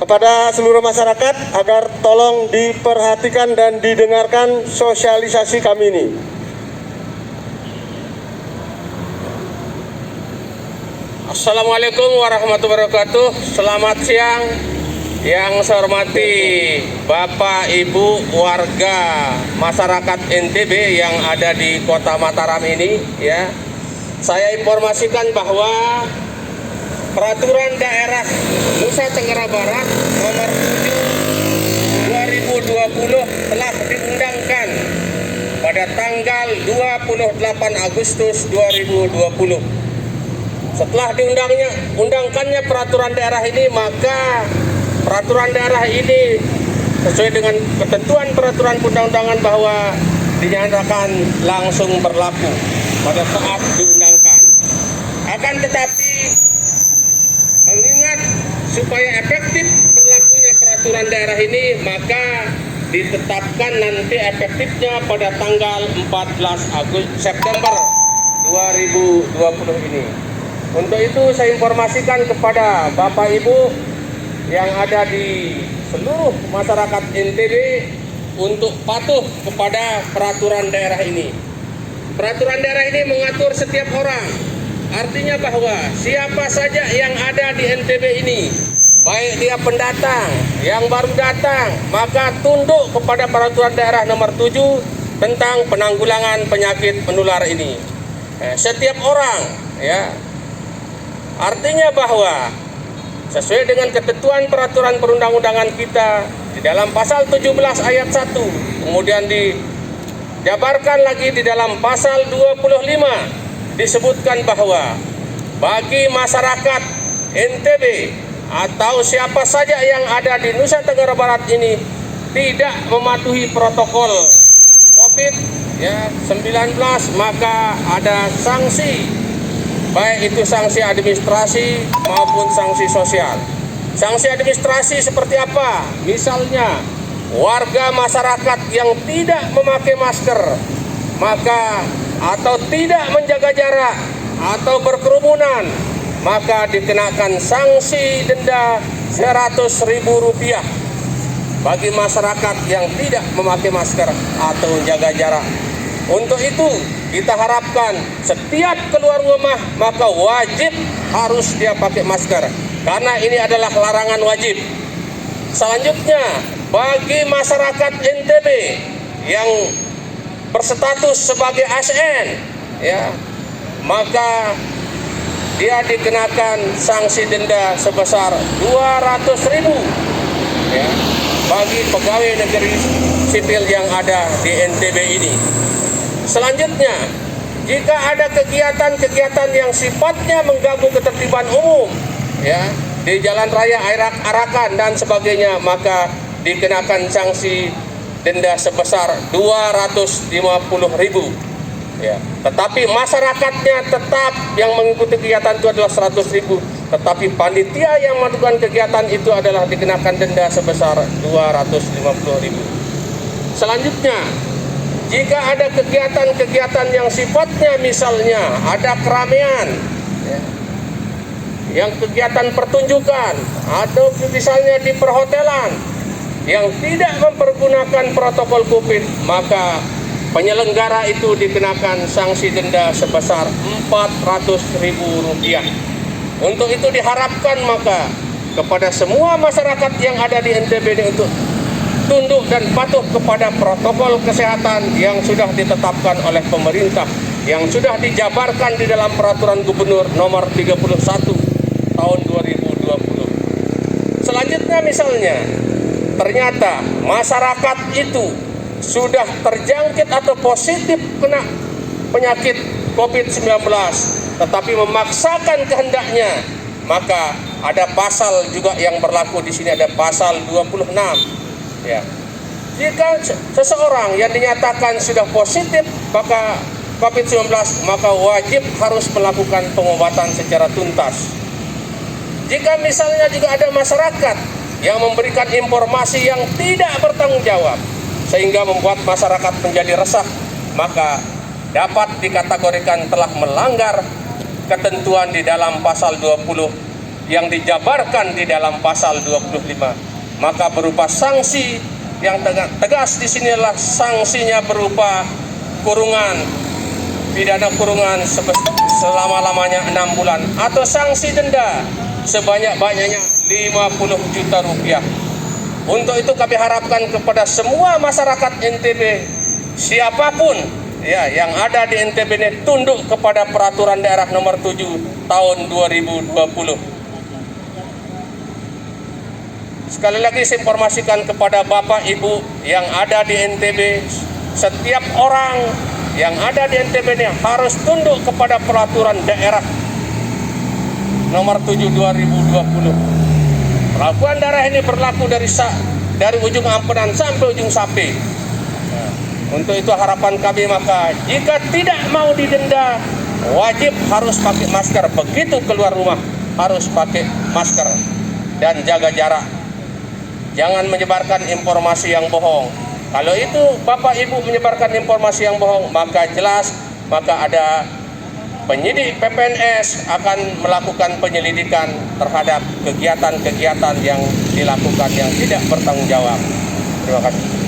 kepada seluruh masyarakat agar tolong diperhatikan dan didengarkan sosialisasi kami ini. Assalamualaikum warahmatullahi wabarakatuh. Selamat siang. Yang saya hormati Bapak Ibu warga masyarakat NTB yang ada di Kota Mataram ini, ya. Saya informasikan bahwa Peraturan Daerah Nusa Tenggara Barat Nomor 7 2020 telah diundangkan pada tanggal 28 Agustus 2020. Setelah diundangkannya peraturan daerah ini, maka peraturan daerah ini sesuai dengan ketentuan peraturan perundang-undangan bahwa dinyatakan langsung berlaku pada saat diundangkan. Akan tetapi mengingat supaya efektif berlakunya peraturan daerah ini, maka ditetapkan nanti efektifnya pada tanggal 14 September 2020 ini. Untuk itu saya informasikan kepada Bapak Ibu yang ada di seluruh masyarakat NTB untuk patuh kepada peraturan daerah ini. Peraturan daerah ini mengatur setiap orang. Artinya bahwa siapa saja yang ada di NTB ini, baik dia pendatang, yang baru datang, maka tunduk kepada peraturan daerah nomor 7 tentang penanggulangan penyakit menular ini. Setiap orang, ya. Artinya bahwa sesuai dengan ketentuan peraturan perundang-undangan kita di dalam pasal 17 ayat 1, kemudian dijabarkan lagi di dalam pasal 25, disebutkan bahwa bagi masyarakat NTB atau siapa saja yang ada di Nusa Tenggara Barat ini tidak mematuhi protokol COVID-19, maka ada sanksi, baik itu sanksi administrasi maupun sanksi sosial. Sanksi administrasi seperti apa? Misalnya warga masyarakat yang tidak memakai masker, maka atau tidak menjaga jarak atau berkerumunan, maka dikenakan sanksi denda Rp100.000 bagi masyarakat yang tidak memakai masker atau menjaga jarak. Untuk itu kita harapkan setiap keluar rumah maka wajib harus dia pakai masker, karena ini adalah larangan wajib. Selanjutnya, bagi masyarakat NTB yang berstatus sebagai ASN, ya, maka dia dikenakan sanksi denda sebesar Rp200.000, ya, bagi pegawai negeri sipil yang ada di NTB ini. Selanjutnya, jika ada kegiatan-kegiatan yang sifatnya mengganggu ketertiban umum, ya, di jalan raya, arak-arakan dan sebagainya, maka dikenakan sanksi denda sebesar Rp250.000. Ya. Tetapi masyarakatnya tetap yang mengikuti kegiatan itu adalah Rp100.000, tetapi panitia yang melakukan kegiatan itu adalah dikenakan denda sebesar Rp250.000. Selanjutnya, jika ada kegiatan-kegiatan yang sifatnya misalnya ada keramaian, ya, yang kegiatan pertunjukan atau misalnya di perhotelan yang tidak mempergunakan protokol COVID, maka penyelenggara itu dikenakan sanksi denda sebesar Rp400.000. Untuk itu diharapkan maka kepada semua masyarakat yang ada di NTB ini untuk tunduk dan patuh kepada protokol kesehatan yang sudah ditetapkan oleh pemerintah, yang sudah dijabarkan di dalam Peraturan Gubernur Nomor 31 Tahun 2020. Selanjutnya misalnya, ternyata masyarakat itu sudah terjangkit atau positif kena penyakit COVID-19, tetapi memaksakan kehendaknya, maka ada pasal juga yang berlaku di sini, ada pasal 26. Ya. Jika seseorang yang dinyatakan sudah positif maka COVID-19, maka wajib harus melakukan pengobatan secara tuntas. Jika misalnya juga ada masyarakat yang memberikan informasi yang tidak bertanggung jawab sehingga membuat masyarakat menjadi resah, maka dapat dikategorikan telah melanggar ketentuan di dalam pasal 20 yang dijabarkan di dalam pasal 25. Maka berupa sanksi yang tegas di sini adalah sanksinya berupa kurungan, pidana kurungan selama-lamanya 6 bulan atau sanksi denda sebanyak-banyaknya 50 juta rupiah. Untuk itu kami harapkan kepada semua masyarakat NTB, siapapun ya yang ada di NTB ini tunduk kepada peraturan daerah nomor 7 tahun 2020. Sekali lagi saya informasikan kepada Bapak Ibu yang ada di NTB, setiap orang yang ada di NTB ini harus tunduk kepada peraturan daerah nomor 7 2020. Pelabuhan darah ini berlaku dari ujung Ampenan sampai ujung Sapi. Untuk itu harapan kami, maka jika tidak mau didenda, wajib harus pakai masker. Begitu keluar rumah harus pakai masker dan jaga jarak. Jangan menyebarkan informasi yang bohong. Kalau itu Bapak Ibu menyebarkan informasi yang bohong, maka jelas ada penyidik PPNS akan melakukan penyelidikan terhadap kegiatan-kegiatan yang dilakukan yang tidak bertanggung jawab. Terima kasih.